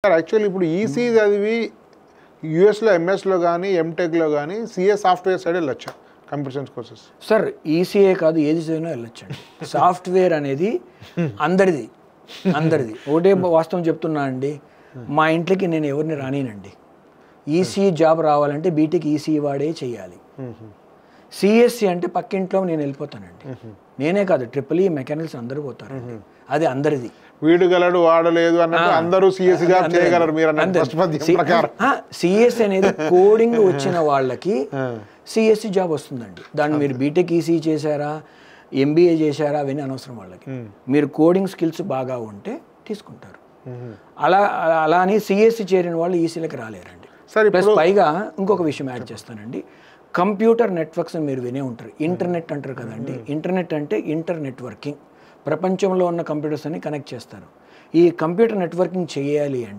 Actually ఇప్పుడు EC చదివి యూఎస్లో ఎంఎస్లో కానీ ఎంటెక్లో కానీ సిఏ సాఫ్ట్వేర్ సైడ్ వెళ్ళొచ్చా computer science courses? Sir ECA కాదు ఏది చదివినా వెళ్ళొచ్చండి. సాఫ్ట్వేర్ అనేది అందరిది ఒకటే వాస్తవం చెప్తున్నా అండి. మా ఇంట్లోకి నేను ఎవరిని రానినండి. ఈసీ జాబ్ రావాలంటే బీటెక్ ఈసీ వాడే చేయాలి. సిఎస్సి అంటే పక్కింట్లో నేను వెళ్ళిపోతానండి. నేనే కాదు ట్రిపుల్ ఈ మెకానిక్స్ అందరూ పోతారు. అది అందరిది. వీడు గలడు వాడలేదు అన్నట్టు అందరూ సిఎస్సి జాబ్ చేయగలరు మీరు సిఎస్సి అనేది కోడింగ్ వచ్చిన వాళ్ళకి సిఎస్సి జాబ్ వస్తుందండి. దాన్ని మీరు బీటెక్ ఈసీ చేశారా ఎంబీఏ చేశారా అవన్నీ అనవసరం వాళ్ళకి. మీరు కోడింగ్ స్కిల్స్ బాగా ఉంటే తీసుకుంటారు. అలా అని సిఎస్సి చేరిన వాళ్ళు ఈసీలకి రాలేరండి. ప్లస్ పైగా ఇంకొక విషయం యాడ్ చేస్తానండి. కంప్యూటర్ నెట్వర్క్స్ అని మీరు వినే ఉంటారు. ఇంటర్నెట్ అంటారు కదండి. ఇంటర్నెట్ అంటే ఇంటర్ నెట్వర్కింగ్. ప్రపంచంలో ఉన్న కంప్యూటర్స్ అన్ని కనెక్ట్ చేస్తారు. ఈ కంప్యూటర్ నెట్వర్కింగ్ చేయాలి అంటే